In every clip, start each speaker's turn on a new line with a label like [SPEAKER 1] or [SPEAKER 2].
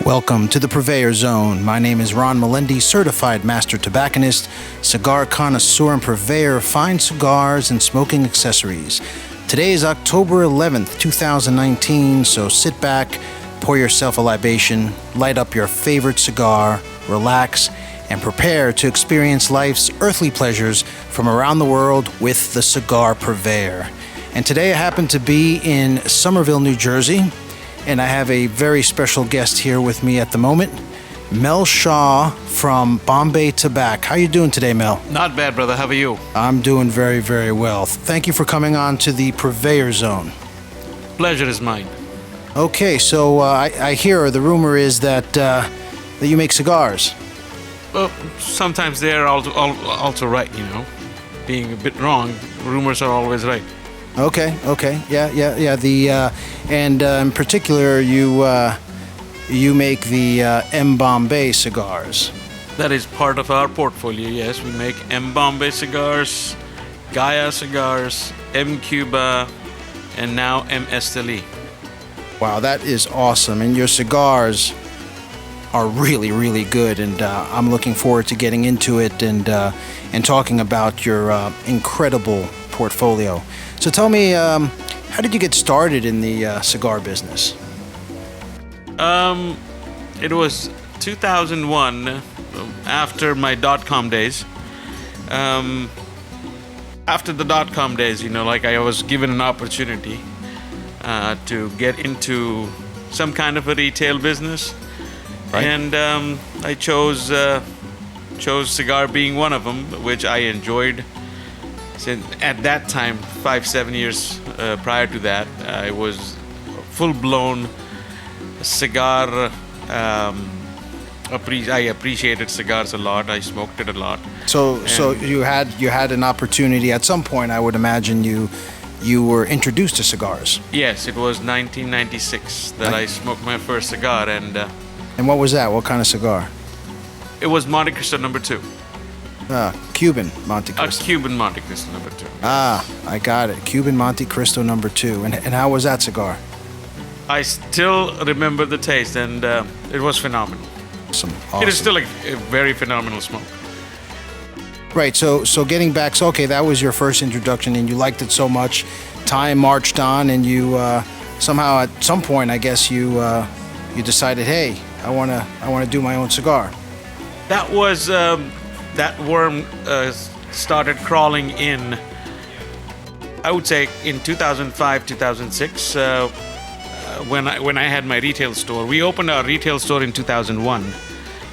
[SPEAKER 1] Welcome to the Purveyor Zone. My name is Ron Melendi, certified master tobacconist, cigar connoisseur and purveyor of fine cigars and smoking accessories. Today is October 11th, 2019, so sit back, pour yourself a libation, light up your favorite cigar, relax, and prepare to experience life's earthly pleasures from around the world with the Cigar Purveyor. And today I happen to be in Somerville, New Jersey, and I have a very special guest here with me at the moment, Mel Shah from MBombay Cigars. How you doing today, Mel?
[SPEAKER 2] Not bad, brother. How are you?
[SPEAKER 1] I'm doing very, very well. Thank you for coming on to the Purveyor Zone.
[SPEAKER 2] Pleasure is mine.
[SPEAKER 1] Okay, so I hear, the rumor is that you make cigars.
[SPEAKER 2] Well, sometimes they're also right, you know. Being a bit wrong, rumors are always right.
[SPEAKER 1] Okay, yeah. And in particular, you make the MBombay Cigars.
[SPEAKER 2] That is part of our portfolio, yes. We make MBombay Cigars, Gaia Cigars, M Cuba, and now M Esteli.
[SPEAKER 1] Wow, that is awesome. And your cigars are really, really good. And I'm looking forward to getting into it and talking about your incredible portfolio. So tell me, how did you get started in the cigar business?
[SPEAKER 2] It was 2001, after my dot-com days. After the dot-com days, you know, like I was given an opportunity to get into some kind of a retail business. Right. And I chose cigar being one of them, which I enjoyed. Since at that time, 5-7 years prior to that, I was full-blown cigar. I appreciated cigars a lot. I smoked it a lot.
[SPEAKER 1] So you had an opportunity at some point. I would imagine you were introduced to cigars.
[SPEAKER 2] Yes, it was 1996 that I smoked my first cigar, and
[SPEAKER 1] what was that? What kind of cigar?
[SPEAKER 2] It was Monte Cristo number 2.
[SPEAKER 1] Cuban Monte Cristo.
[SPEAKER 2] A Cuban Monte Cristo number 2.
[SPEAKER 1] I got it. Cuban Monte Cristo number 2. And how was that cigar?
[SPEAKER 2] I still remember the taste, and it was phenomenal.
[SPEAKER 1] Awesome.
[SPEAKER 2] It is still a very phenomenal smoke.
[SPEAKER 1] Right. So getting back. So okay, that was your first introduction, and you liked it so much. Time marched on, and you somehow at some point, I guess you decided, hey, I wanna do my own cigar.
[SPEAKER 2] That was. That worm started crawling in, I would say, in 2005, 2006, when I had my retail store. We opened our retail store in 2001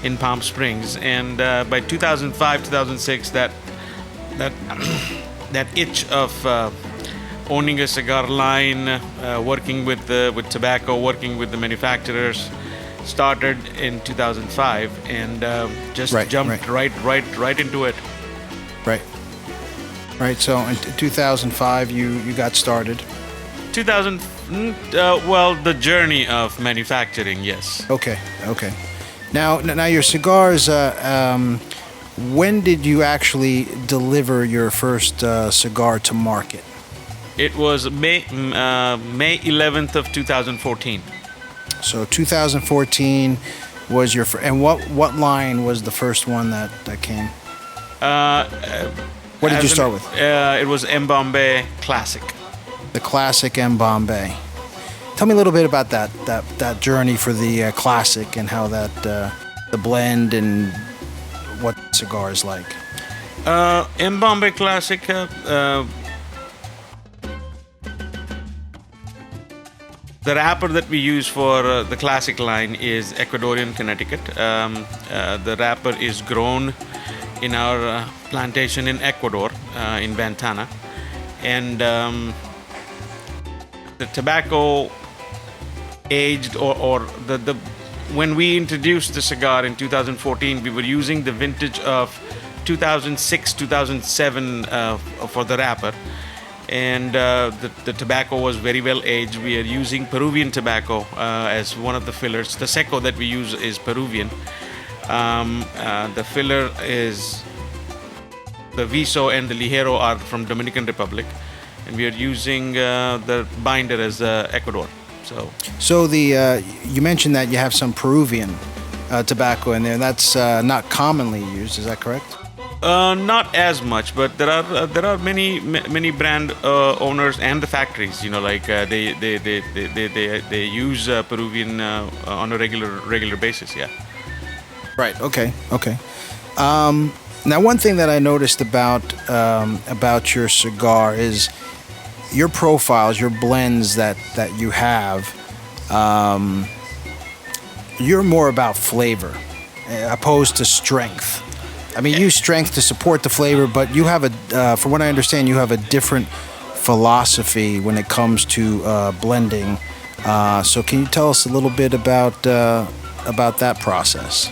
[SPEAKER 2] in Palm Springs, and by 2005, 2006, that itch of owning a cigar line, working with tobacco, working with the manufacturers, started in 2005 and just jumped right into it. Right.
[SPEAKER 1] So in 2005, you got started.
[SPEAKER 2] 2000. Well, the journey of manufacturing, yes.
[SPEAKER 1] Okay. Now your cigars. When did you actually deliver your first cigar to market?
[SPEAKER 2] It was May 11th of 2014.
[SPEAKER 1] So 2014 was your and what line was the first one that came? What did you start with?
[SPEAKER 2] It was MBombay Classic.
[SPEAKER 1] The Classic MBombay. Tell me a little bit about that journey for the Classic and how that the blend and what the cigar is like.
[SPEAKER 2] MBombay Classic. The wrapper that we use for the Classic line is Ecuadorian Connecticut. The wrapper is grown in our plantation in Ecuador, in Ventana. And the tobacco aged when we introduced the cigar in 2014, we were using the vintage of 2006, 2007 for the wrapper. And the tobacco was very well aged. We are using Peruvian tobacco as one of the fillers. The seco that we use is Peruvian. The filler is the Viso and the Ligero are from Dominican Republic, and we are using the binder as Ecuador.
[SPEAKER 1] So you mentioned that you have some Peruvian tobacco in there. That's not commonly used. Is that correct?
[SPEAKER 2] Not as much, but there are many brand owners and the factories. They use Peruvian on a regular basis. Yeah.
[SPEAKER 1] Right. Okay. Okay. Now, one thing that I noticed about your cigar is your profiles, your blends that you have. You're more about flavor, opposed to strength. I mean, you use strength to support the flavor, but you have from what I understand, you have a different philosophy when it comes to blending. So, can you tell us a little bit about that process?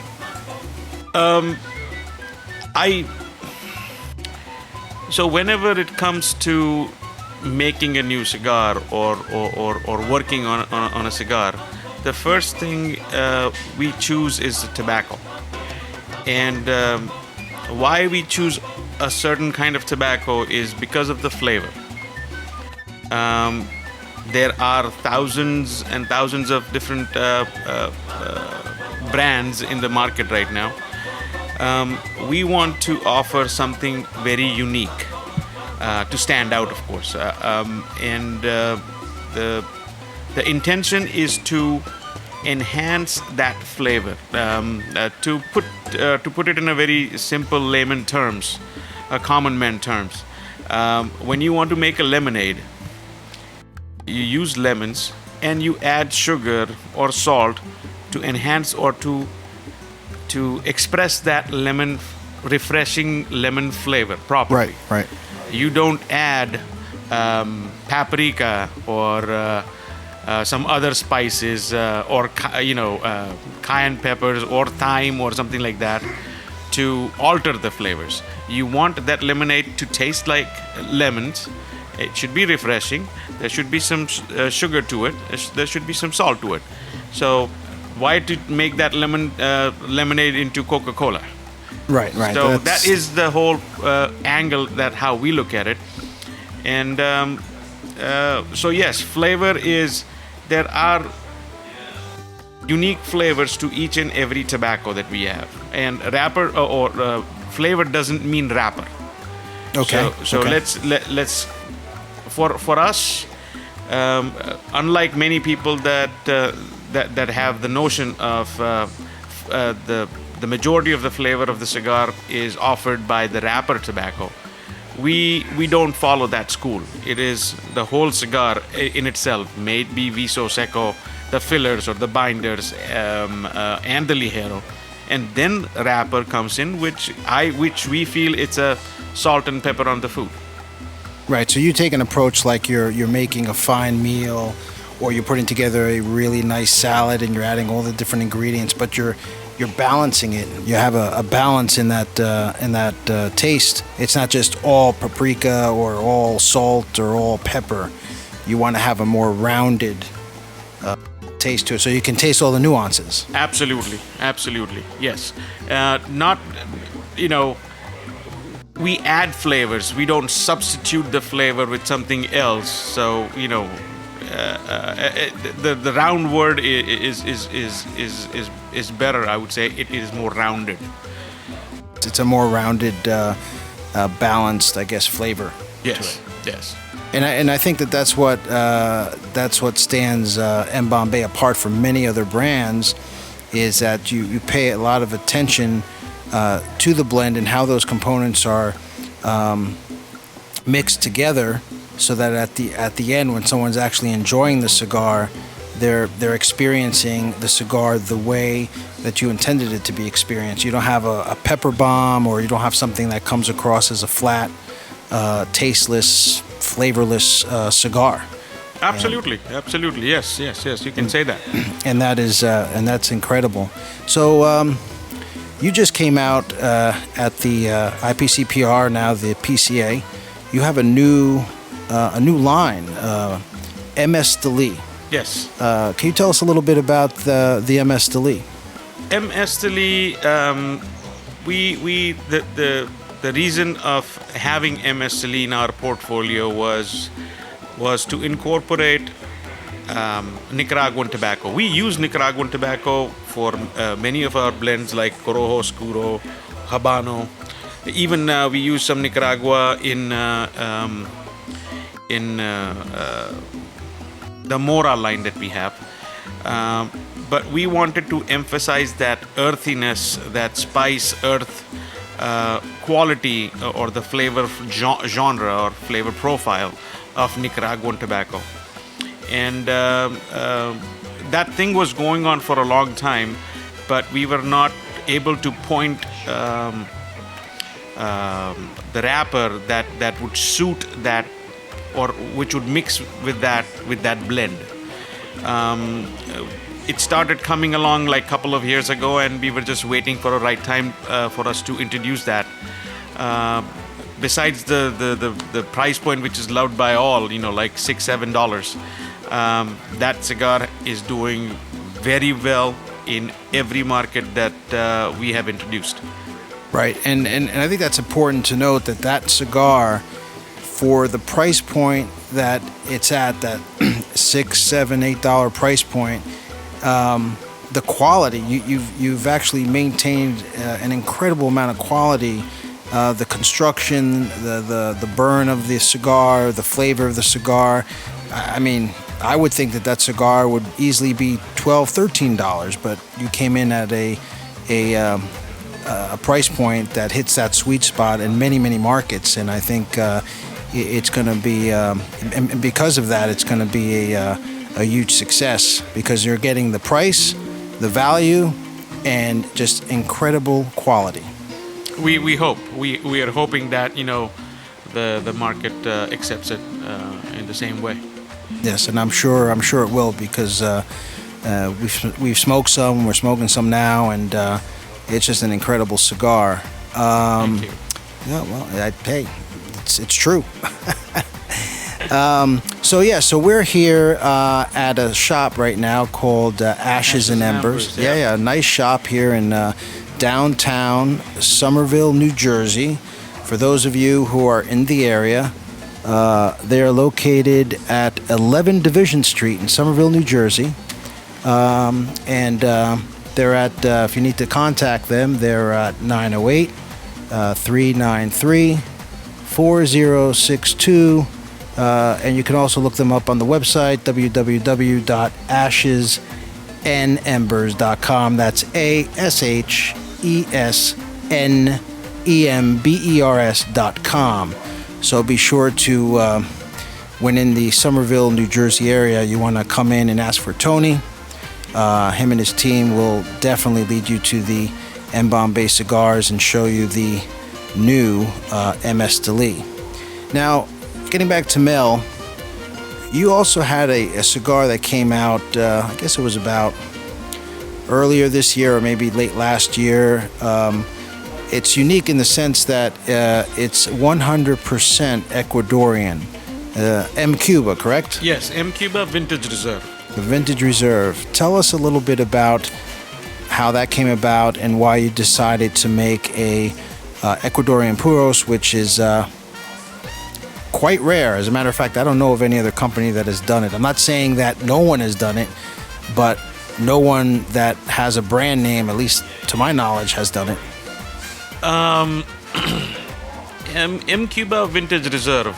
[SPEAKER 2] So whenever it comes to making a new cigar or working on a cigar, the first thing we choose is the tobacco. And why we choose a certain kind of tobacco is because of the flavor. There are thousands and thousands of different brands in the market right now. We want to offer something very unique to stand out, of course. And the intention is to enhance that flavor. To put it in a very simple layman terms, common man terms. When you want to make a lemonade, you use lemons and you add sugar or salt to enhance or to express that refreshing lemon flavor properly.
[SPEAKER 1] Right.
[SPEAKER 2] You don't add paprika or some other spices or cayenne peppers or thyme or something like that to alter the flavors. You want that lemonade to taste like lemons. It should be refreshing. There should be some sugar to it. There should be some salt to it. So why to make that lemonade into Coca-Cola?
[SPEAKER 1] Right.
[SPEAKER 2] So that is the whole angle that how we look at it. And so yes, flavor is, there are unique flavors to each and every tobacco that we have. And wrapper or flavor doesn't mean wrapper.
[SPEAKER 1] Okay.
[SPEAKER 2] So
[SPEAKER 1] okay.
[SPEAKER 2] let's for us, unlike many people that have the notion of the majority of the flavor of the cigar is offered by the wrapper tobacco, we don't follow that school. It is the whole cigar in itself, may it be viso seco, the fillers or the binders, and the ligero, and then wrapper comes in, which we feel it's a salt and pepper on the food.
[SPEAKER 1] Right. So you take an approach like you're making a fine meal, or you're putting together a really nice salad and you're adding all the different ingredients, but you're balancing it. You have a balance in that taste. It's not just all paprika or all salt or all pepper. You want to have a more rounded taste to it, so you can taste all the nuances.
[SPEAKER 2] Absolutely, yes. We add flavors. We don't substitute the flavor with something else. So the round word is better. I would say it is more rounded.
[SPEAKER 1] It's a more rounded, balanced, I guess, flavor.
[SPEAKER 2] Yes.
[SPEAKER 1] To it. Yes. And I think that's what stands MBombay apart from many other brands, is that you pay a lot of attention to the blend and how those components are mixed together, so that at the end, when someone's actually enjoying the cigar, they're experiencing the cigar the way that you intended it to be experienced. You don't have a pepper bomb, or you don't have something that comes across as a flat, tasteless, flavorless cigar.
[SPEAKER 2] Absolutely. Yes. You can say that.
[SPEAKER 1] And that's incredible. So you just came out at the IPCPR, now the PCA. You have a new line, MS Deli.
[SPEAKER 2] Yes.
[SPEAKER 1] Can you tell us a little bit about the MS Deli?
[SPEAKER 2] MS Deli, the reason of having MS Deli in our portfolio was to incorporate Nicaraguan tobacco. We use Nicaraguan tobacco for many of our blends like Corojo, Oscuro, Habano. Even we use some Nicaragua in the Mora line that we have. But we wanted to emphasize that earthiness, that spice, earth quality, or the flavor genre or flavor profile of Nicaraguan tobacco. And that thing was going on for a long time, but we were not able to point the wrapper that would suit that, or which would mix with that blend. It started coming along like a couple of years ago, and we were just waiting for a right time for us to introduce that. Besides the price point, which is loved by all, like $6-7, that cigar is doing very well in every market that we have introduced.
[SPEAKER 1] Right, and I think that's important to note that cigar, for the price point that it's at, that $6, $7, $8 price point, the quality, you've actually maintained an incredible amount of quality. The construction, the burn of the cigar, the flavor of the cigar. I mean, I would think that cigar would easily be $12, $13, but you came in at a price point that hits that sweet spot in many markets, and I think it's going to be, and because of that, it's going to be a huge success, because you're getting the price, the value, and just incredible quality.
[SPEAKER 2] We hope. We are hoping that the market accepts it in the same way.
[SPEAKER 1] Yes, and I'm sure it will, because we've smoked some, we're smoking some now, and it's just an incredible cigar.
[SPEAKER 2] Thank you.
[SPEAKER 1] Yeah, well, hey, it's true. So we're here at a shop right now called Ashes and Embers. Yeah, nice shop here in downtown Somerville, New Jersey. For those of you who are in the area, they are located at 11 Division Street in Somerville, New Jersey. And they're at, if you need to contact them, they're at 908-393-4062. And you can also look them up on the website, www.ashesnembers.com. That's ASHESNEMBERS.com. So be sure to, when in the Somerville, New Jersey area, you want to come in and ask for Tony. Him and his team will definitely lead you to the MBombay Cigars and show you the new MS Deli. Now, getting back to Mel, you also had a cigar that came out, I guess it was about earlier this year or maybe late last year. It's unique in the sense that it's 100% Ecuadorian. M. Cuba, correct?
[SPEAKER 2] Yes, M. Cuba Vintage Reserve.
[SPEAKER 1] The Vintage Reserve. Tell us a little bit about how that came about and why you decided to make a Ecuadorian Puros, which is quite rare. As a matter of fact, I don't know of any other company that has done it. I'm not saying that no one has done it, but no one that has a brand name, at least to my knowledge, has done it.
[SPEAKER 2] M. Cuba Vintage Reserve.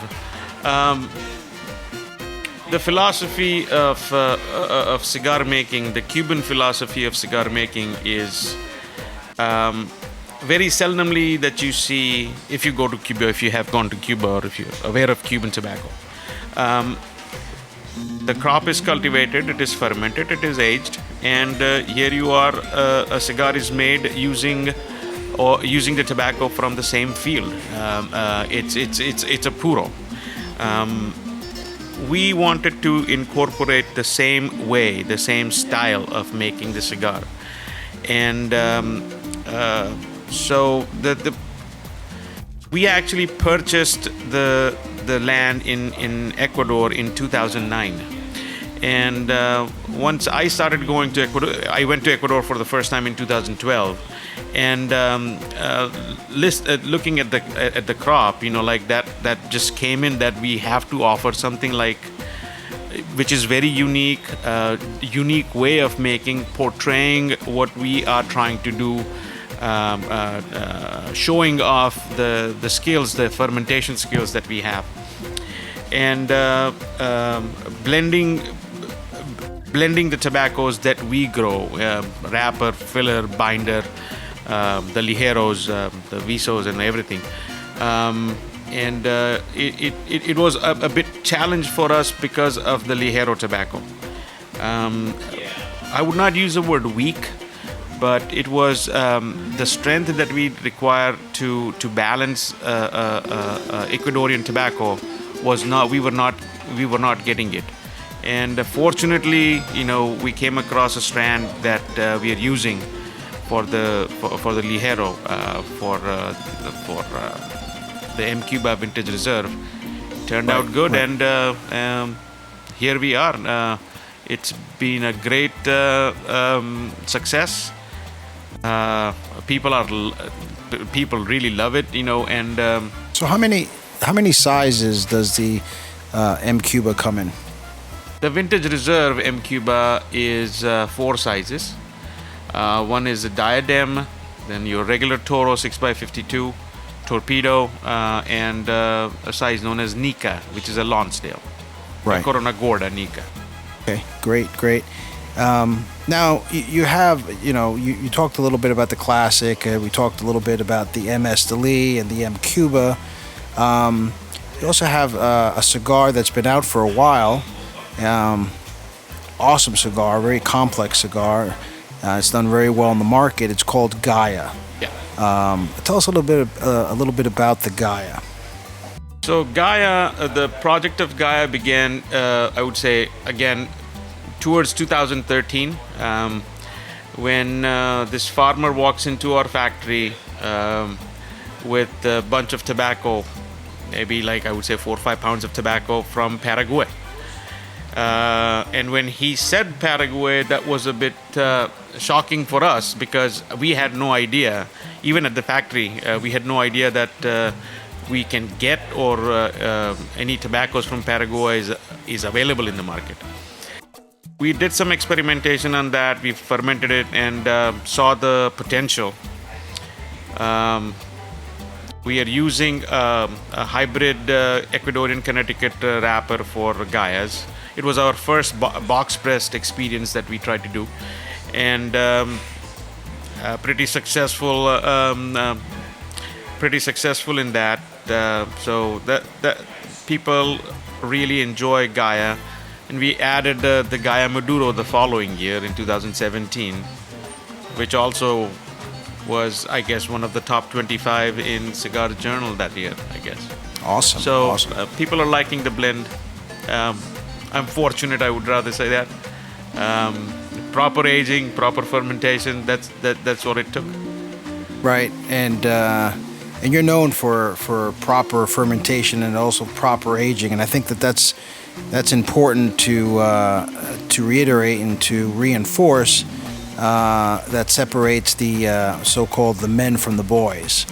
[SPEAKER 2] The philosophy of cigar making, the Cuban philosophy of cigar making is very seldomly that you see, if you go to Cuba, if you have gone to Cuba, or if you're aware of Cuban tobacco. The crop is cultivated, it is fermented, it is aged, and here you are, a cigar is made using the tobacco from the same field. It's a puro. We wanted to incorporate the same way, the same style of making the cigar, and so we actually purchased the land in Ecuador in 2009, and once I started going to Ecuador, I went to Ecuador for the first time in 2012, and looking at the crop, like that just came in, that we have to offer something like which is very unique, unique way of making, portraying what we are trying to do, showing off the skills, the fermentation skills that we have, and blending the tobaccos that we grow, wrapper, filler, binder, the ligeros, the visos, and everything. And it was a bit challenge for us because of the ligero tobacco. I would not use the word weak, but it was the strength that we require to balance Ecuadorian tobacco was not. We were not getting it. And fortunately, we came across a strand that we are using for the ligero for the M Cuba Vintage Reserve. Turned out good, right. And here we are. It's been a great success. People really love it, and
[SPEAKER 1] so how many sizes does the M Cuba come in?
[SPEAKER 2] The Vintage Reserve M Cuba is 4 sizes. One is a diadem, then your regular Toro 6x52, Torpedo, and a size known as Nika, which is a Lonsdale.
[SPEAKER 1] Right.
[SPEAKER 2] Corona Gorda Nika.
[SPEAKER 1] Okay, great. Now you have, you talked a little bit about the classic. We talked a little bit about the MS Deli and the M Cuba. You also have a cigar that's been out for a while. Awesome cigar, very complex cigar. It's done very well in the market. It's called Gaia.
[SPEAKER 2] Yeah.
[SPEAKER 1] Tell us a little bit about the Gaia.
[SPEAKER 2] So Gaia, the project of Gaia began, I would say, again, towards 2013, when this farmer walks into our factory with a bunch of tobacco, maybe like I would say 4 or 5 pounds of tobacco from Paraguay. And when he said Paraguay, that was a bit shocking for us because we had no idea, even at the factory, we had no idea that we can get or any tobaccos from Paraguay is available in the market. We did some experimentation on that. We fermented it and saw the potential. We are using a hybrid Ecuadorian Connecticut wrapper for Gaias. It was our first box pressed experience that we tried to do, and pretty successful in that. So that people really enjoy Gaia, and we added the Gaia Maduro the following year in 2017, which also was, I guess, one of the top 25 in Cigar Journal that year, I guess.
[SPEAKER 1] Awesome.
[SPEAKER 2] So
[SPEAKER 1] awesome.
[SPEAKER 2] People are liking the blend. I'm fortunate, I would rather say that. Proper aging, proper fermentation, that's what it took.
[SPEAKER 1] Right, and you're known for proper fermentation and also proper aging, and I think that's important to reiterate and to reinforce. That separates the so-called the men from the boys.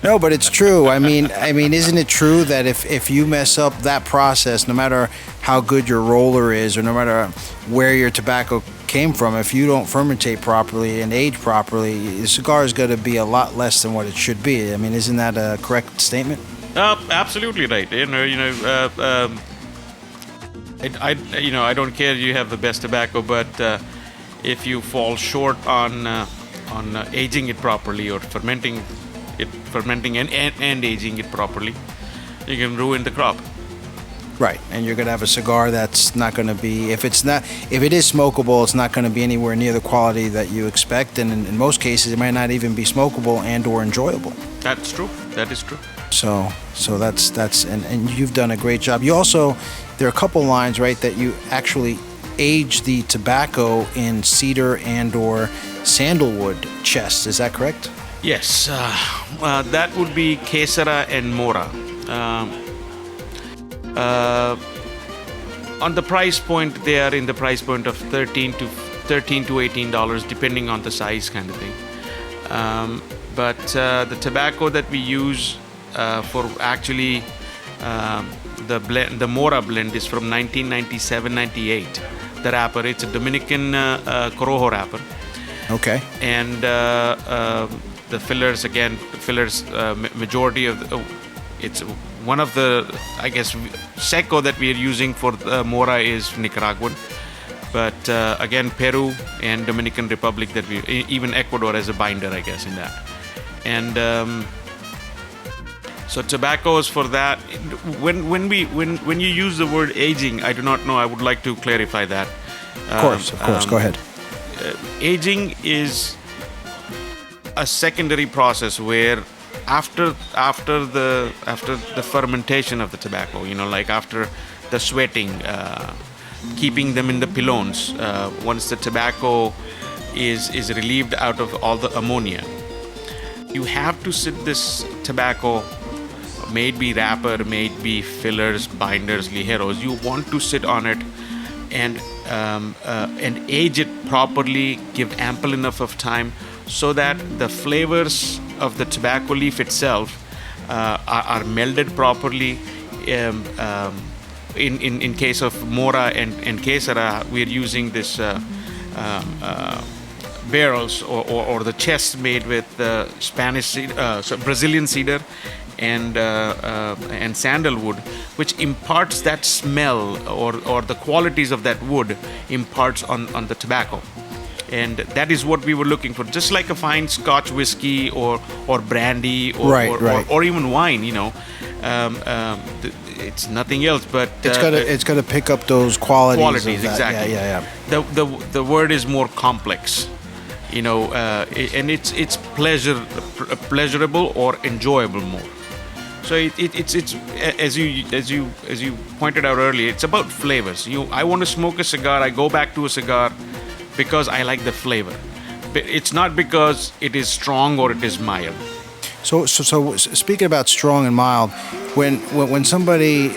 [SPEAKER 1] No, but it's true. I mean, isn't it true that if you mess up that process, no matter how good your roller is, or no matter where your tobacco came from, if you don't fermentate properly and age properly, the cigar is going to be a lot less than what it should be. I mean, isn't that a correct statement?
[SPEAKER 2] Absolutely right. I don't care you have the best tobacco, but if you fall short on aging it properly or fermenting and aging it properly, you can ruin the crop.
[SPEAKER 1] Right, and you're going to have a cigar that's not going to be, if it is smokable, it's not going to be anywhere near the quality that you expect, and in most cases, it might not even be smokable and or enjoyable.
[SPEAKER 2] That's true. That is true.
[SPEAKER 1] So that's and you've done a great job. You also, there are a couple lines, right, that you actually age the tobacco in cedar and or sandalwood chests. Is that correct?
[SPEAKER 2] Yes, that would be Quesera and Mora. On the price point, they are in the price point of $13 to $18, depending on the size, kind of thing. But the tobacco that we use for actually the Mora blend is from 1997-98. The wrapper, it's a Dominican Corojo wrapper.
[SPEAKER 1] Okay.
[SPEAKER 2] And the fillers, majority of it's one of the, I guess, Seco that we are using for Mora is Nicaraguan. But again, Peru and Dominican Republic, that we even Ecuador as a binder, I guess, in that. And so tobaccos for that. When you use the word aging, I do not know. I would like to clarify that.
[SPEAKER 1] Of course. Go ahead.
[SPEAKER 2] Aging is a secondary process where after the fermentation of the tobacco, like after the sweating, keeping them in the pilons, once the tobacco is relieved out of all the ammonia, you have to sit this tobacco, may it be wrapper, may it be fillers, binders, ligeros, you want to sit on it and age it properly, give ample enough of time so that the flavors of the tobacco leaf itself are melded properly. In case of Mora and Quesara, we're using this barrels or the chests made with Brazilian cedar and sandalwood, which imparts that smell or the qualities of that wood imparts on the tobacco. And that is what we were looking for, just like a fine Scotch whiskey or brandy or even wine. It's nothing else, but
[SPEAKER 1] it's got to pick up those qualities.
[SPEAKER 2] Exactly.
[SPEAKER 1] Yeah.
[SPEAKER 2] The word is more complex, and it's pleasurable or enjoyable more. So it's as you pointed out earlier, it's about flavors. I want to smoke a cigar. I go back to a cigar because I like the flavor. It's not because it is strong or it is mild.
[SPEAKER 1] So speaking about strong and mild, when somebody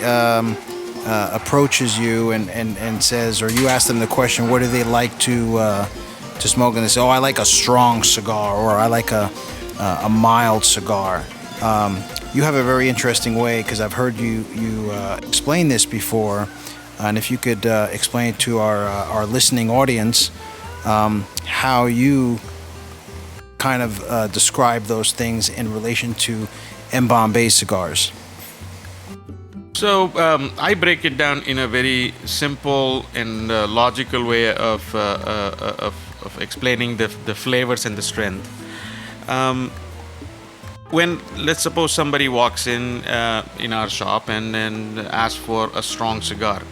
[SPEAKER 1] approaches you and says, or you ask them the question, what do they like to smoke, and they say, I like a strong cigar, or I like a mild cigar. You have a very interesting way, because I've heard you explain this before, and if you could explain to our listening audience how you kind of describe those things in relation to MBombay Cigars.
[SPEAKER 2] So I break it down in a very simple and logical way of explaining the flavors and the strength. When, let's suppose, somebody walks in our shop and asks for a strong cigar,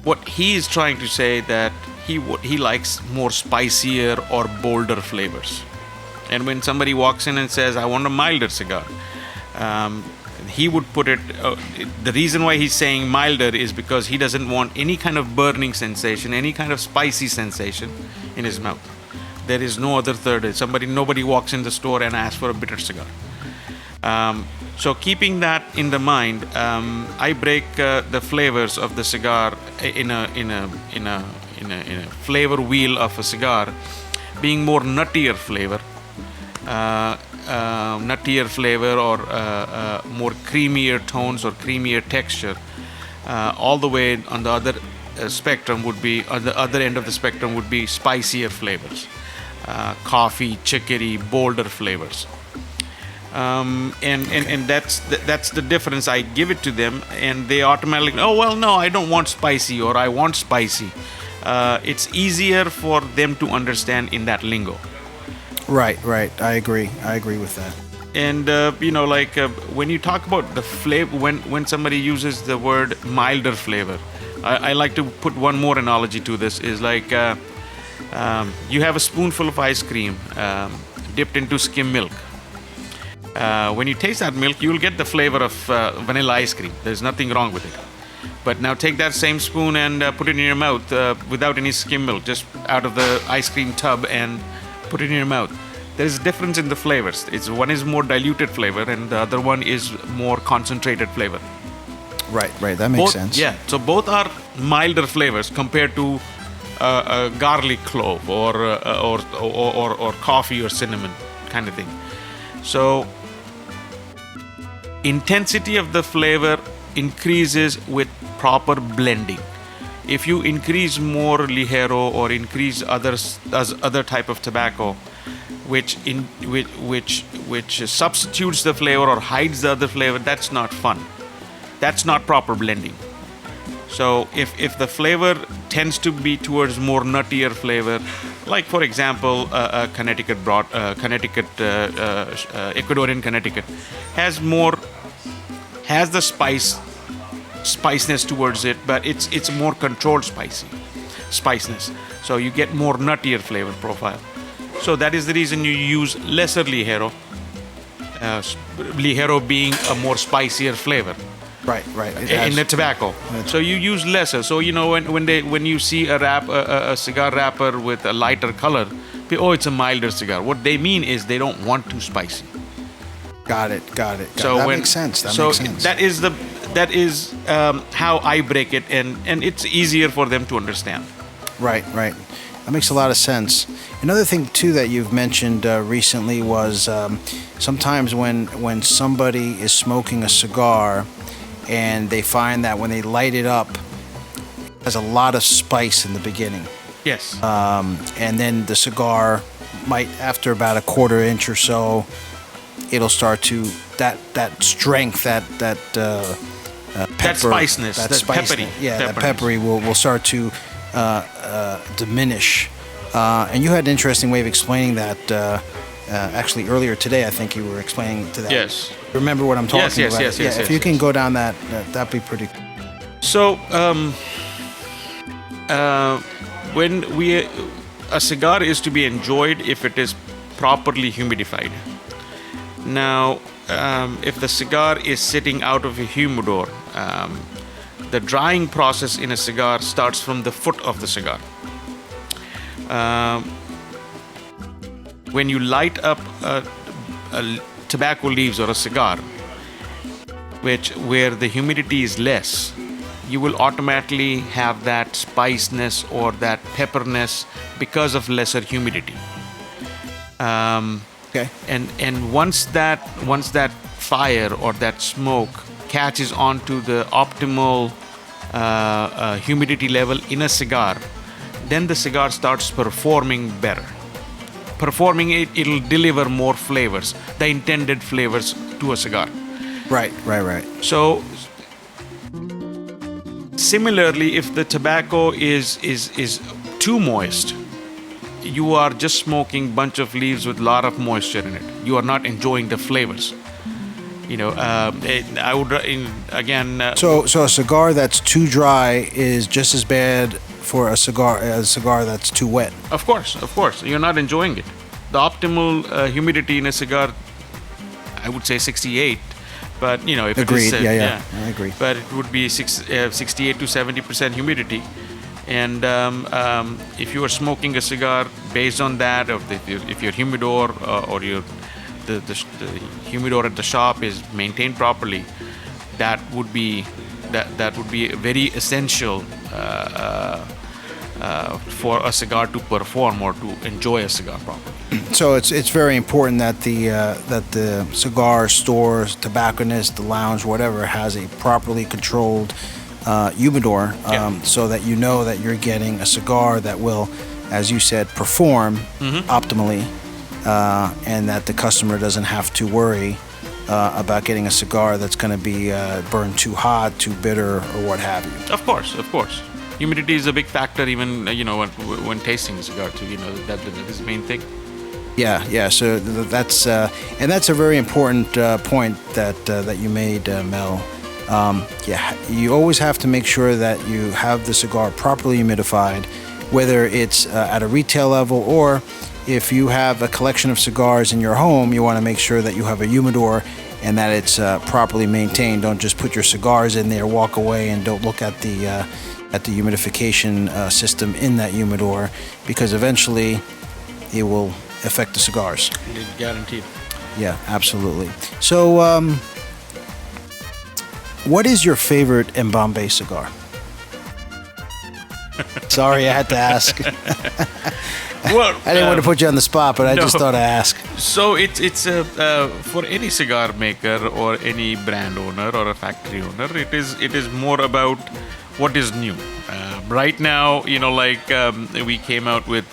[SPEAKER 2] what he is trying to say that he likes more spicier or bolder flavors. And when somebody walks in and says, I want a milder cigar, he would put it, the reason why he's saying milder is because he doesn't want any kind of burning sensation, any kind of spicy sensation in his mouth. There is no other third. Nobody walks in the store and asks for a bitter cigar. So keeping that in the mind, I break the flavors of the cigar in a flavor wheel of a cigar, being more nuttier flavor or more creamier tones or creamier texture. All the way on the other spectrum would be, on the other end of the spectrum would be spicier flavors, coffee, chicory, bolder flavors. And that's the difference. I give it to them, and they automatically, no, I don't want spicy, or I want spicy. It's easier for them to understand in that lingo.
[SPEAKER 1] Right. I agree with that.
[SPEAKER 2] And when you talk about the flavor, when somebody uses the word milder flavor, I like to put one more analogy to this. Is like you have a spoonful of ice cream dipped into skim milk. When you taste that milk, you'll get the flavor of vanilla ice cream. There's nothing wrong with it. But now take that same spoon and put it in your mouth without any skim milk, just out of the ice cream tub, and put it in your mouth. There's a difference in the flavors. One is more diluted flavor, and the other one is more concentrated flavor.
[SPEAKER 1] Right. That makes sense.
[SPEAKER 2] Yeah. So both are milder flavors compared to a garlic clove or coffee or cinnamon kind of thing. So intensity of the flavor increases with proper blending. If you increase more ligero or increase other type of tobacco, which substitutes the flavor or hides the other flavor, that's not fun. That's not proper blending. So if the flavor tends to be towards more nuttier flavor, like for example, Ecuadorian Connecticut has the spiciness towards it, but it's more controlled spiciness. So you get more nuttier flavor profile. So that is the reason you use lesser ligero. Ligero being a more spicier flavor.
[SPEAKER 1] Right.
[SPEAKER 2] In the tobacco. So you use lesser. So when you see a cigar wrapper with a lighter color, it's a milder cigar. What they mean is they don't want too spicy.
[SPEAKER 1] Got it.
[SPEAKER 2] So
[SPEAKER 1] that makes sense.
[SPEAKER 2] That is how I break it, and it's easier for them to understand.
[SPEAKER 1] Right. That makes a lot of sense. Another thing too that you've mentioned recently was sometimes when somebody is smoking a cigar and they find that when they light it up, it has a lot of spice in the beginning.
[SPEAKER 2] Yes.
[SPEAKER 1] And then the cigar might, after about a quarter inch or so, it'll start to that strength, that pepper,
[SPEAKER 2] that spiciness,
[SPEAKER 1] that
[SPEAKER 2] peppery.
[SPEAKER 1] Yeah, that peppery will start to diminish. And you had an interesting way of explaining that. Actually, earlier today, I think you were explaining to that.
[SPEAKER 2] Yes.
[SPEAKER 1] Remember what I'm talking about?
[SPEAKER 2] Yes.
[SPEAKER 1] If you can go down that'd be pretty.
[SPEAKER 2] So, when a cigar is to be enjoyed if it is properly humidified. Now, if the cigar is sitting out of a humidor, the drying process in a cigar starts from the foot of the cigar. When you light up a tobacco leaves or a cigar, where the humidity is less, you will automatically have that spiciness or that pepperness because of lesser humidity.
[SPEAKER 1] Okay.
[SPEAKER 2] And once that fire or that smoke catches onto the optimal humidity level in a cigar, then the cigar starts performing better. It'll deliver more flavors, the intended flavors to a cigar.
[SPEAKER 1] Right.
[SPEAKER 2] So similarly, if the tobacco is too moist, you are just smoking bunch of leaves with a lot of moisture in it. You are not enjoying the flavors. I would again.
[SPEAKER 1] So a cigar that's too dry is just as bad for a cigar that's too wet.
[SPEAKER 2] Of course, you're not enjoying it. The optimal humidity in a cigar, I would say 68, but if
[SPEAKER 1] Agreed.
[SPEAKER 2] it is
[SPEAKER 1] I agree.
[SPEAKER 2] But it would be 68 to 70% humidity, and if you are smoking a cigar based on that, if your humidor or the humidor at the shop is maintained properly, that would be very essential for a cigar to perform or to enjoy a cigar properly.
[SPEAKER 1] So it's very important that the cigar stores, tobacconist, the lounge, whatever, has a properly controlled humidor, so that you know that you're getting a cigar that will, as you said, perform optimally, and that the customer doesn't have to worry about getting a cigar that's going to be burned too hot, too bitter, or what have you.
[SPEAKER 2] Of course. Humidity is a big factor, even when tasting a cigar too. That is the main thing.
[SPEAKER 1] Yeah. So that's a very important point that you made, Mel. You always have to make sure that you have the cigar properly humidified, whether it's at a retail level or if you have a collection of cigars in your home. You want to make sure that you have a humidor and that it's properly maintained. Don't just put your cigars in there, walk away, and don't look at the humidification system in that humidor, because eventually it will affect the cigars.
[SPEAKER 2] Guaranteed.
[SPEAKER 1] Yeah, absolutely. So, what is your favorite MBombay cigar? Sorry, I had to ask.
[SPEAKER 2] Well,
[SPEAKER 1] I didn't want to put you on the spot, but I just thought I'd ask.
[SPEAKER 2] So it's for any cigar maker or any brand owner or a factory owner, it is more about what is new. Right now, we came out with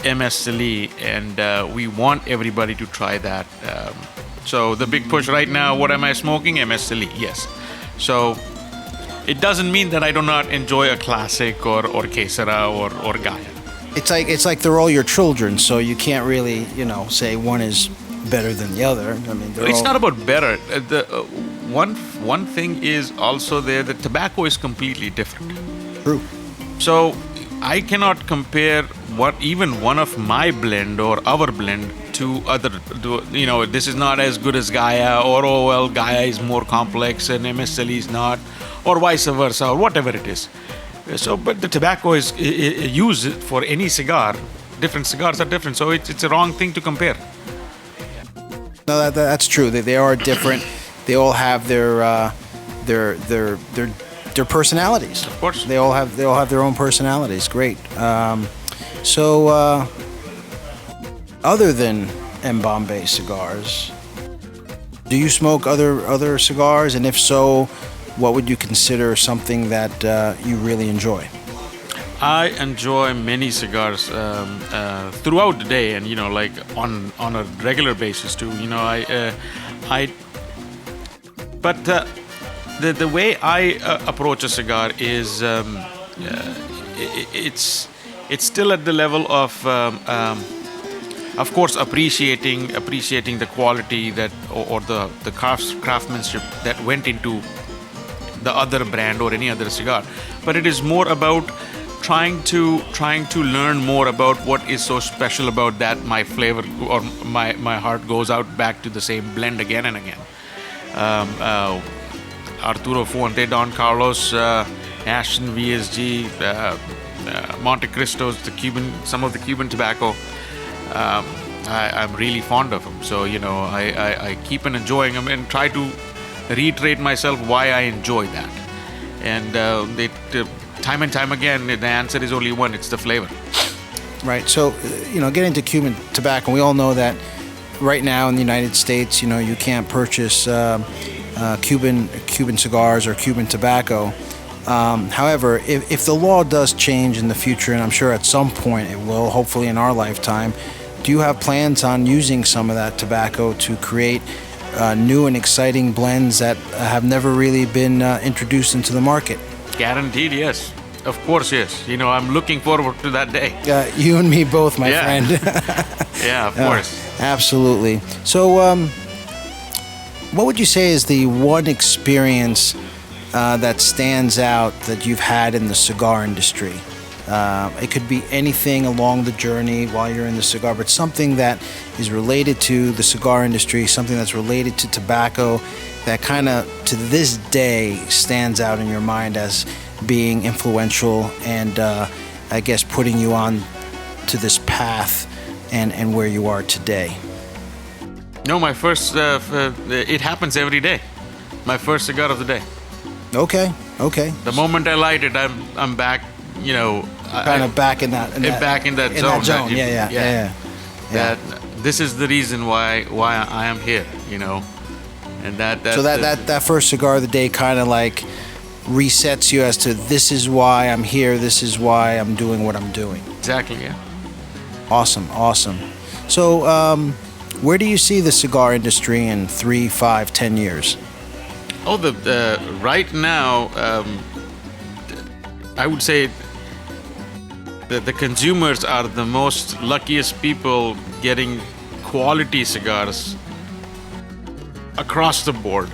[SPEAKER 2] MS Silly, and we want everybody to try that. So the big push right now, what am I smoking? MS Silly, yes. So it doesn't mean that I do not enjoy a classic or Kesara or Gaia.
[SPEAKER 1] It's like they're all your children, so you can't really, say one is better than the other. I mean,
[SPEAKER 2] It's not about better. One thing is also there that tobacco is completely different.
[SPEAKER 1] True.
[SPEAKER 2] So I cannot compare even one of my blend or our blend to other. This is not as good as Gaia, or oh well, Gaia is more complex and MSL is not, or vice versa, or whatever it is. So, but the tobacco is used for any cigar. Different cigars are different, so it's a wrong thing to compare.
[SPEAKER 1] No, that's true. They are different. They all have their personalities.
[SPEAKER 2] Of course,
[SPEAKER 1] they all have their own personalities. Great. So, other than MBombay Cigars, do you smoke other cigars? And if so, what would you consider something that you really enjoy?
[SPEAKER 2] I enjoy many cigars throughout the day, and like on a regular basis too. But the way I approach a cigar is it's still at the level of course, appreciating the quality that or the craftsmanship that went into the other brand or any other cigar. But it is more about trying to learn more about what is so special about that. My flavor or my heart goes out back to the same blend again and again. Arturo Fuente, Don Carlos, Ashton VSG, Monte Cristo's, some of the Cuban tobacco. I'm really fond of them. So I keep on enjoying them and try to reiterate myself why I enjoy that. And time and time again, the answer is only one: it's the flavor.
[SPEAKER 1] Right. So, getting into Cuban tobacco, we all know that right now in the United States, you can't purchase Cuban cigars or Cuban tobacco. However, if the law does change in the future, and I'm sure at some point it will, hopefully in our lifetime, do you have plans on using some of that tobacco to create new and exciting blends that have never really been introduced into the market?
[SPEAKER 2] Guaranteed, yes. Of course, yes. I'm looking forward to that day.
[SPEAKER 1] You and me both, my friend.
[SPEAKER 2] Yeah, of course.
[SPEAKER 1] Absolutely. So, what would you say is the one experience that stands out that you've had in the cigar industry? It could be anything along the journey while you're in the cigar, but something that is related to the cigar industry, something that's related to tobacco, that kind of to this day stands out in your mind as being influential and I guess putting you on to this path and where you are today.
[SPEAKER 2] No, my first, it happens every day. My first cigar of the day.
[SPEAKER 1] Okay.
[SPEAKER 2] The moment I light it, I'm back,
[SPEAKER 1] kind of back in that zone.
[SPEAKER 2] That zone.
[SPEAKER 1] Yeah.
[SPEAKER 2] That this is the reason why I am here, and
[SPEAKER 1] so that first cigar of the day kind of like resets you as to this is why I'm here, this is why I'm doing what I'm doing.
[SPEAKER 2] Exactly. Yeah.
[SPEAKER 1] Awesome. So where do you see the cigar industry in 3, 5, 10 years?
[SPEAKER 2] Oh, right now, I would say the consumers are the most luckiest people getting quality cigars across the board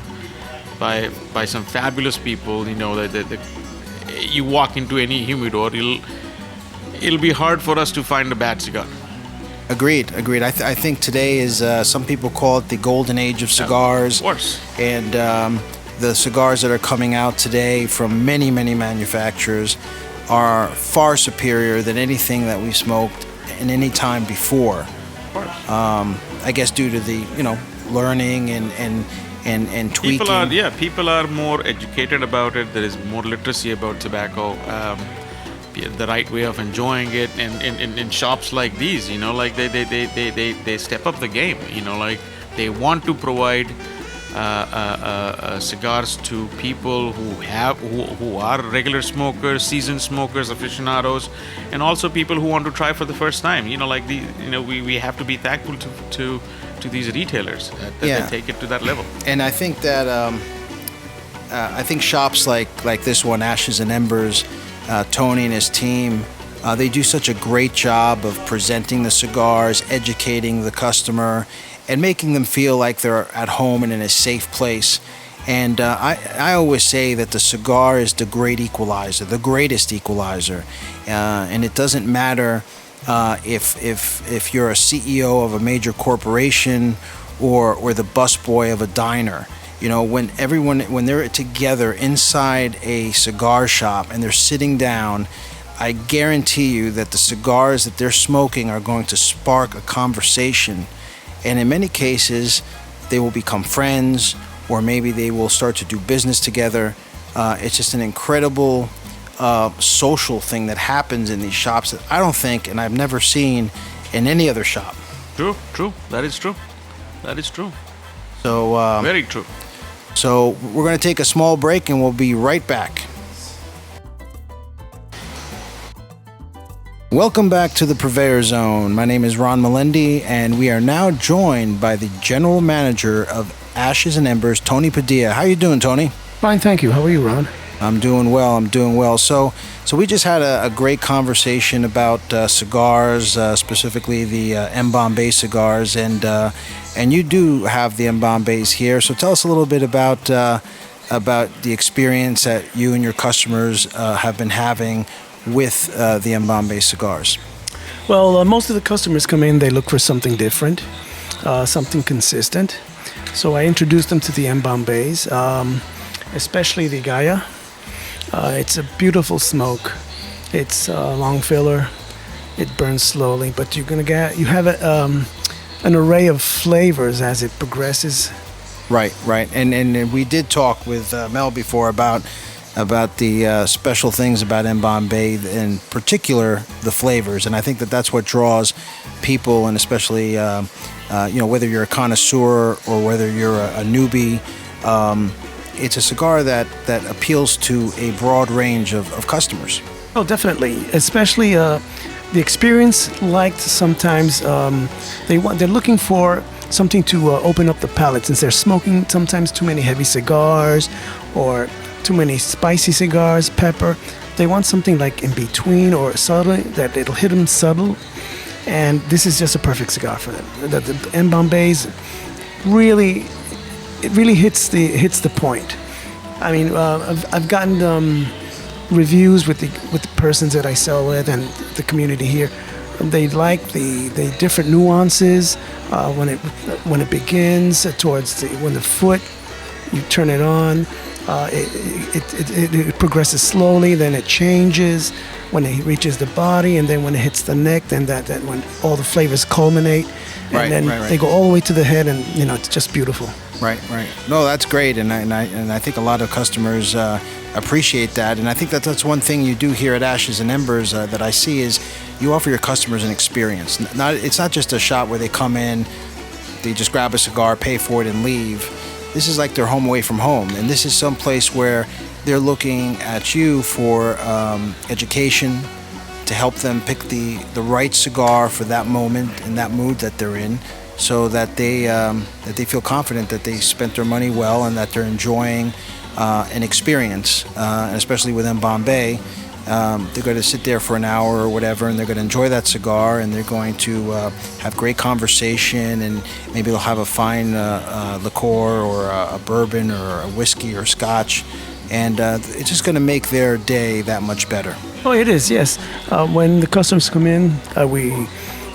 [SPEAKER 2] by some fabulous people. You walk into any humidor, it'll be hard for us to find a bad cigar.
[SPEAKER 1] Agreed. I think today is some people call it the golden age of cigars.
[SPEAKER 2] Of course.
[SPEAKER 1] And the cigars that are coming out today from many manufacturers are far superior than anything that we smoked in any time before.
[SPEAKER 2] Of course.
[SPEAKER 1] I guess due to the learning and tweaking.
[SPEAKER 2] People are more educated about it. There is more literacy about tobacco. the right way of enjoying it. And in shops like these, like they step up the game. Like they want to provide cigars to people who are regular smokers, seasoned smokers, aficionados, and also people who want to try for the first time. We have to be thankful to these retailers that they take it to that level.
[SPEAKER 1] And I think that I think shops like this one, Ashes and Embers, Tony and his team, they do such a great job of presenting the cigars, educating the customer, and making them feel like they're at home and in a safe place. And I always say that the cigar is the great equalizer, the greatest equalizer. And it doesn't matter if you're a CEO of a major corporation or the busboy of a diner. When they're together inside a cigar shop and they're sitting down, I guarantee you that the cigars that they're smoking are going to spark a conversation. And in many cases, they will become friends, or maybe they will start to do business together. It's just an incredible social thing that happens in these shops that I don't think, and I've never seen in any other shop.
[SPEAKER 2] True. That is true.
[SPEAKER 1] So
[SPEAKER 2] very true.
[SPEAKER 1] So we're going to take a small break, and we'll be right back. Welcome back to the Purveyor Zone. My name is Ron Melendi, and we are now joined by the General Manager of Ashes and Embers, Tony Padilla. How you doing, Tony?
[SPEAKER 3] Fine, thank you. How are you, Ron?
[SPEAKER 1] I'm doing well. So we just had a great conversation about cigars, specifically the MBombay Cigars, and you do have the MBombays here. So tell us a little bit about the experience that you and your customers have been having with the MBombay Cigars.
[SPEAKER 3] Well, most of the customers come in, they look for something different, something consistent. So I introduced them to the MBombays, especially the Gaia. It's a beautiful smoke. It's a long filler. It burns slowly, but you have an array of flavors as it progresses.
[SPEAKER 1] Right. And we did talk with Mel before about the special things about MBombay, in particular the flavors, and I think that's what draws people, and especially whether you're a connoisseur or whether you're a newbie. It's a cigar that appeals to a broad range of customers.
[SPEAKER 3] Oh, definitely, especially the experience liked. Sometimes they're looking for something to open up the palate, since they're smoking sometimes too many heavy cigars or too many spicy cigars, pepper. They want something like in between or subtle, that it'll hit them subtle. And this is just a perfect cigar for them. The MBombays really hits the point. I mean, I've gotten reviews with the persons that I sell with and the community here. They like the different nuances when it begins towards when the foot, you turn it on. It progresses slowly, then it changes when it reaches the body, and then when it hits the neck, then that when all the flavors culminate, and then they go all the way to the head, and it's just beautiful.
[SPEAKER 1] Right. No, that's great, and I think a lot of customers appreciate that, and I think that's one thing you do here at Ashes and Embers that I see is you offer your customers an experience. It's not just a shop where they come in, they just grab a cigar, pay for it, and leave. This is like their home away from home, and this is some place where they're looking at you for education, to help them pick the right cigar for that moment and that mood that they're in, so that they feel confident that they spent their money well and that they're enjoying an experience, especially with MBombay. They're going to sit there for an hour or whatever, and they're going to enjoy that cigar, and they're going to have great conversation, and maybe they'll have a fine liqueur or a bourbon or a whiskey or scotch, and it's just going to make their day that much better.
[SPEAKER 3] Oh, it is, yes. When the customers come in,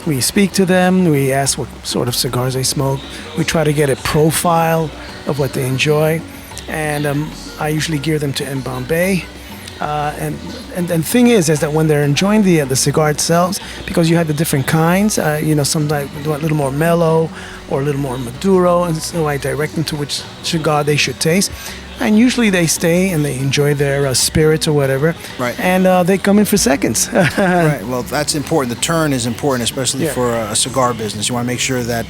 [SPEAKER 3] we speak to them, we ask what sort of cigars they smoke, we try to get a profile of what they enjoy, and I usually gear them to MBombay. And thing is that when they're enjoying the cigar itself, because you have the different kinds, some like a little more mellow or a little more Maduro, and so I direct them to which cigar they should taste. And usually they stay and they enjoy their spirits or whatever.
[SPEAKER 1] Right.
[SPEAKER 3] And they come in for seconds.
[SPEAKER 1] Right. Well, that's important. The turn is important, especially
[SPEAKER 3] Yeah.
[SPEAKER 1] for a cigar business. You want to make sure that,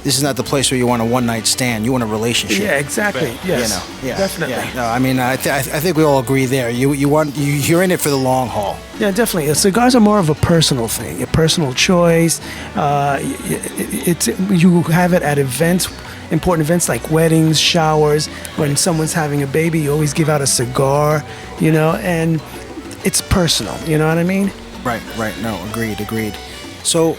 [SPEAKER 1] this is not the place where you want a one-night stand. You want a relationship.
[SPEAKER 3] Yeah, exactly. Yes. Definitely.
[SPEAKER 1] Yeah. No, I mean, I think we all agree there. You're in it for the long haul.
[SPEAKER 3] Yeah, definitely. Cigars are more of a personal thing, a personal choice. You have it at events, important events like weddings, showers. When someone's having a baby, you always give out a cigar, and it's personal. You know what I mean?
[SPEAKER 1] Right. No, agreed. So,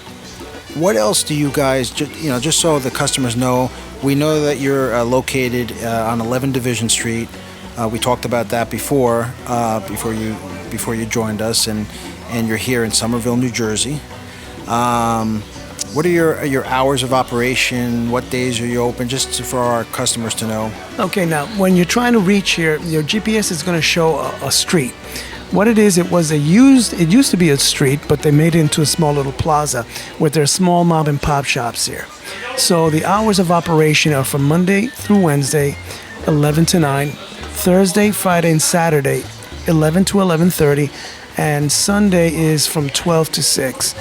[SPEAKER 1] what else do you guys, just so the customers know, we know that you're located on 11 Division Street. We talked about that before you joined us, and you're here in Somerville, New Jersey. What are your hours of operation? What days are you open? Just for our customers to know.
[SPEAKER 3] Okay, now when you're trying to reach here, your GPS is going to show a street. What it is, it used to be a street, but they made it into a small little plaza with their small mom and pop shops here. So the hours of operation are from Monday through Wednesday, 11 to 9, Thursday, Friday, and Saturday, 11 to 11:30, and Sunday is from 12 to 6.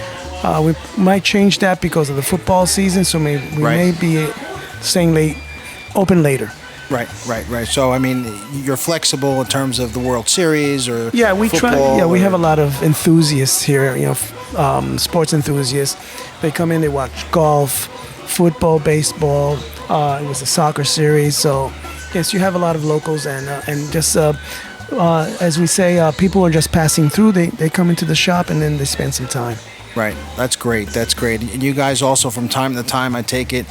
[SPEAKER 3] We might change that because of the football season, so we may be staying late, open later.
[SPEAKER 1] Right. So, I mean, you're flexible in terms of the World Series or
[SPEAKER 3] we
[SPEAKER 1] football.
[SPEAKER 3] try. Yeah, we have a lot of enthusiasts here. Sports enthusiasts. They come in. They watch golf, football, baseball. It was a soccer series. So, yes, you have a lot of locals and just as we say, people are just passing through. They come into the shop and then they spend some time.
[SPEAKER 1] Right. That's great. And you guys also, from time to time, I take it,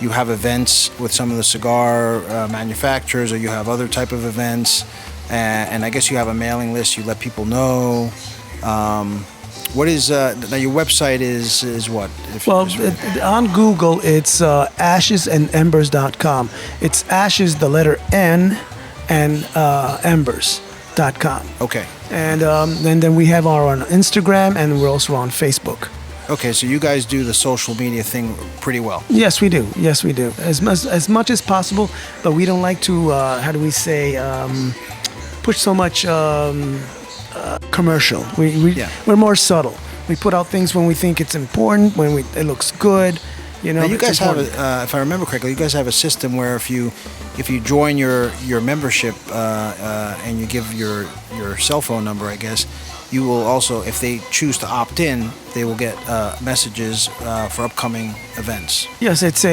[SPEAKER 1] you have events with some of the cigar manufacturers, or you have other type of events, and I guess you have a mailing list. You let people know. What is now your website is what?
[SPEAKER 3] On Google, it's ashesandembers.com. It's ashes, the letter N, and embers.com.
[SPEAKER 1] Okay.
[SPEAKER 3] And then we have our on Instagram, and we're also on Facebook.
[SPEAKER 1] Okay, so you guys do the social media thing pretty well.
[SPEAKER 3] Yes, we do. As much as possible, but we don't like to, push so much commercial. We're more subtle. We put out things when we think it's important, when it looks good.
[SPEAKER 1] Now you guys have, if I remember correctly, you guys have a system where if you join your membership and you give your cell phone number, I guess, you will also, if they choose to opt in, they will get messages for upcoming events.
[SPEAKER 3] Yes, it's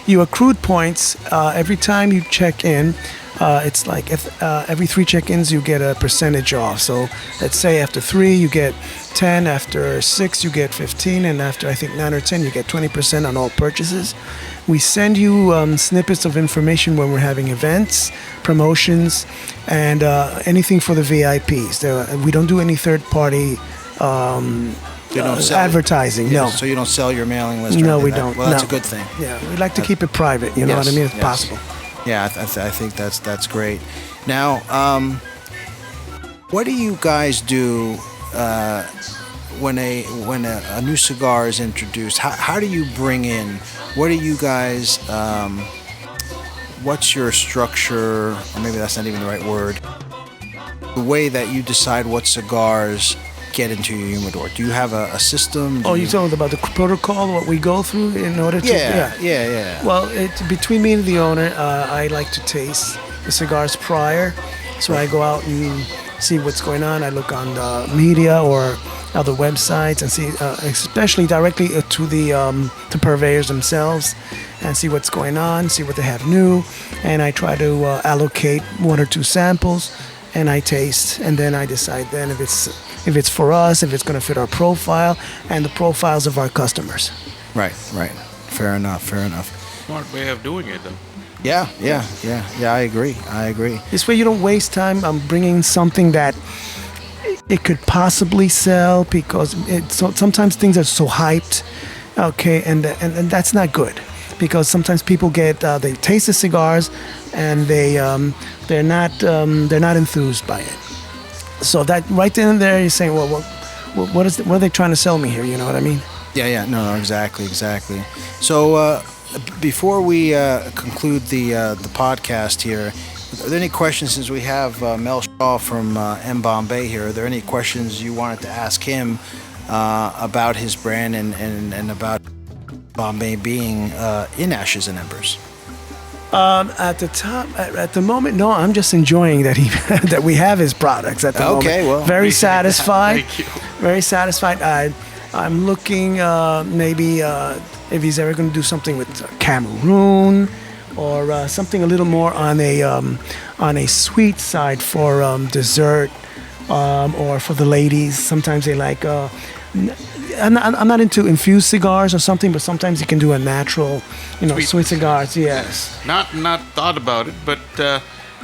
[SPEAKER 3] you accrued points every time you check in. It's like if every 3 check-ins you get a percentage off. So let's say after 3 you get 10, after 6 you get 15, and after I think 9 or 10 you get 20% on all purchases. We send you snippets of information when we're having events, promotions, and anything for the VIPs. We don't do any third-party advertising. No.
[SPEAKER 1] So you don't sell your mailing list?
[SPEAKER 3] No, we don't.
[SPEAKER 1] Well, that's a good thing.
[SPEAKER 3] Yeah, we like to keep it private. You know what I mean? If possible.
[SPEAKER 1] Yeah, I think that's great. Now, what do you guys do when a new cigar is introduced? How do you bring in? What do you guys? What's your structure? Or maybe that's not even the right word. The way that you decide what cigars get into your humidor. Do you have a system?
[SPEAKER 3] You're talking about the protocol, what we go through in order to...
[SPEAKER 1] Yeah.
[SPEAKER 3] Well, between me and the owner, I like to taste the cigars prior. So I go out and see what's going on. I look on the media or other websites and see, especially directly to the purveyors themselves, and see what's going on, see what they have new. And I try to allocate 1 or 2 samples, and I taste, and then I decide then if it's for us, if it's going to fit our profile and the profiles of our customers.
[SPEAKER 1] Right. Fair enough.
[SPEAKER 2] Smart way of doing it, though.
[SPEAKER 1] Yeah. I agree.
[SPEAKER 3] This way you don't waste time on bringing something that it could possibly sell, because sometimes things are so hyped, okay, and that's not good. because sometimes people get they taste the cigars and they're not enthused by it. So that right then and there, you're saying, well, what are they trying to sell me here? You know what I mean?
[SPEAKER 1] Yeah, no, exactly. So before we conclude the podcast here, are there any questions, since we have Mel Shah from MBombay here? Are there any questions you wanted to ask him about his brand and about Bombay being in Ashes and Embers?
[SPEAKER 3] At the moment, no. I'm just enjoying that that we have his products at the moment.
[SPEAKER 1] Okay, well,
[SPEAKER 3] very satisfied.
[SPEAKER 2] Thank you.
[SPEAKER 3] Very satisfied. I'm looking maybe if he's ever going to do something with Cameroon or something a little more on a sweet side for dessert or for the ladies. Sometimes they like. I'm not into infused cigars or something, but sometimes you can do a natural, sweet cigars. Yes.
[SPEAKER 4] Not thought about it, but the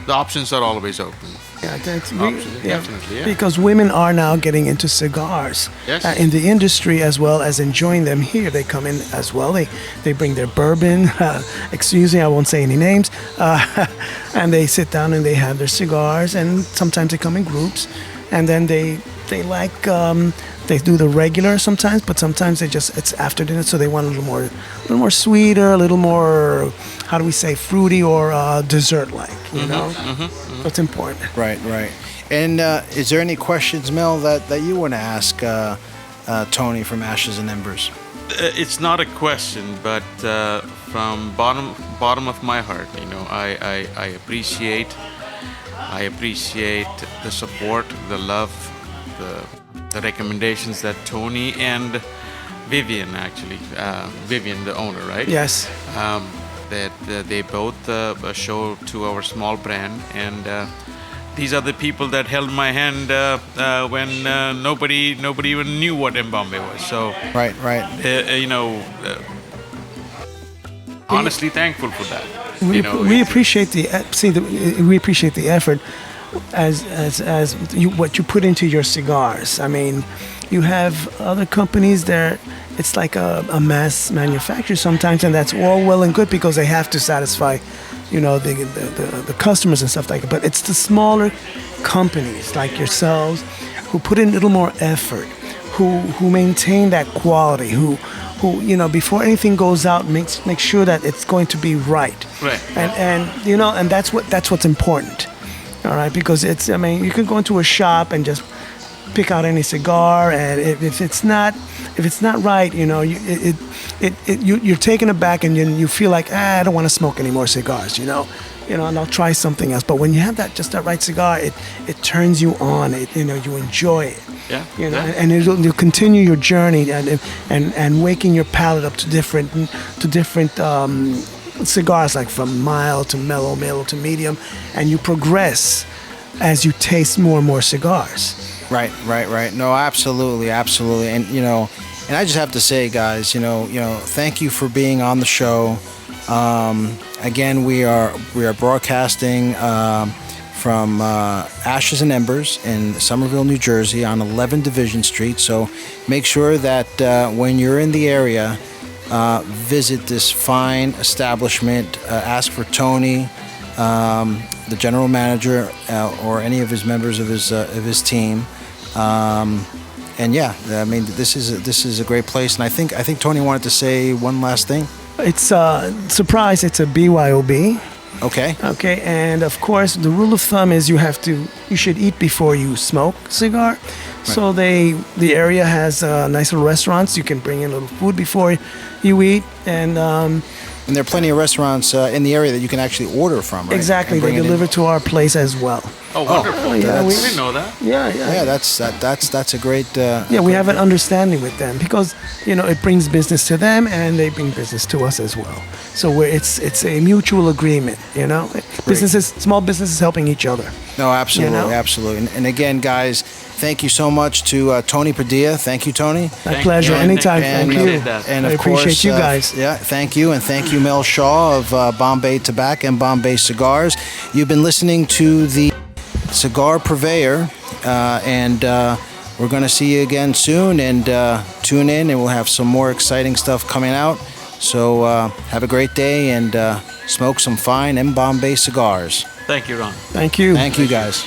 [SPEAKER 4] options are always open.
[SPEAKER 3] Yeah,
[SPEAKER 4] Definitely, yeah.
[SPEAKER 3] Because women are now getting into cigars
[SPEAKER 4] Yes.
[SPEAKER 3] in the industry as well as enjoying them here. They come in as well. They bring their bourbon. Excuse me, I won't say any names. And they sit down and they have their cigars. And sometimes they come in groups, and then they like. They do the regular sometimes, but sometimes it's after dinner, so they want a little more sweeter, a little more, how do we say, fruity or dessert-like, you know? So it's important.
[SPEAKER 1] Right. And is there any questions, Mel, that you want to ask Tony from Ashes and Embers?
[SPEAKER 2] It's not a question, but from bottom of my heart, I appreciate the support, the love, the recommendations that Tony and Vivian, Vivian, the owner, right?
[SPEAKER 3] Yes.
[SPEAKER 2] That they both show to our small brand, and these are the people that held my hand when nobody even knew what MBombay was. So
[SPEAKER 1] Right.
[SPEAKER 2] Honestly thankful for that.
[SPEAKER 3] We appreciate we appreciate the effort as what you put into your cigars. I mean, you have other companies there. It's like a mass manufacturer sometimes, and that's all well and good because they have to satisfy, the customers and stuff like that. But it's the smaller companies like yourselves who put in a little more effort, who maintain that quality, who before anything goes out make sure that it's going to be right.
[SPEAKER 2] Right.
[SPEAKER 3] And that's what's important. All right, because you can go into a shop and just pick out any cigar, and if it's not right, you're taken aback, and you feel like I don't want to smoke any more cigars, and I'll try something else. But when you have that right cigar, it turns you on. You enjoy it.
[SPEAKER 2] Yeah.
[SPEAKER 3] And you'll continue your journey and waking your palate up to different cigars, like from mild to mellow to medium, and you progress as you taste more and more cigars.
[SPEAKER 1] Right. No, absolutely. And I just have to say, guys, thank you for being on the show. Again, we are broadcasting from Ashes and Embers in Somerville, New Jersey, on 11 Division Street. So make sure that when you're in the area, visit this fine establishment. Ask for Tony, the general manager, or any of his members of his team. This is a great place. And I think Tony wanted to say one last thing.
[SPEAKER 3] It's surprise. It's a BYOB.
[SPEAKER 1] Okay.
[SPEAKER 3] Okay, and of course the rule of thumb is you should eat before you smoke cigar. Right. So the area has nice little restaurants. You can bring in a little food before you eat, and
[SPEAKER 1] there are plenty of restaurants in the area that you can actually order from, right?
[SPEAKER 3] Exactly, they deliver to our place as well.
[SPEAKER 2] Oh, wonderful!
[SPEAKER 3] Yeah,
[SPEAKER 2] we didn't know that.
[SPEAKER 3] Yeah.
[SPEAKER 1] That's a great.
[SPEAKER 3] We have an understanding with them because it brings business to them and they bring business to us as well. So it's a mutual agreement. Small businesses helping each other.
[SPEAKER 1] No, absolutely, absolutely. And again, guys, thank you so much to Tony Padilla. Thank you, Tony.
[SPEAKER 3] My pleasure. Anytime. Thank you.
[SPEAKER 1] And
[SPEAKER 3] I
[SPEAKER 1] of
[SPEAKER 3] appreciate
[SPEAKER 1] course,
[SPEAKER 3] you guys.
[SPEAKER 1] Thank you, and thank you, Mel Shah of Bombay Tobacco and MBombay Cigars. You've been listening to the Cigar Purveyor, and we're going to see you again soon. And tune in, and we'll have some more exciting stuff coming out. So have a great day and smoke some fine MBombay cigars.
[SPEAKER 2] Thank you, Ron.
[SPEAKER 3] Thank you.
[SPEAKER 1] Thank you, guys.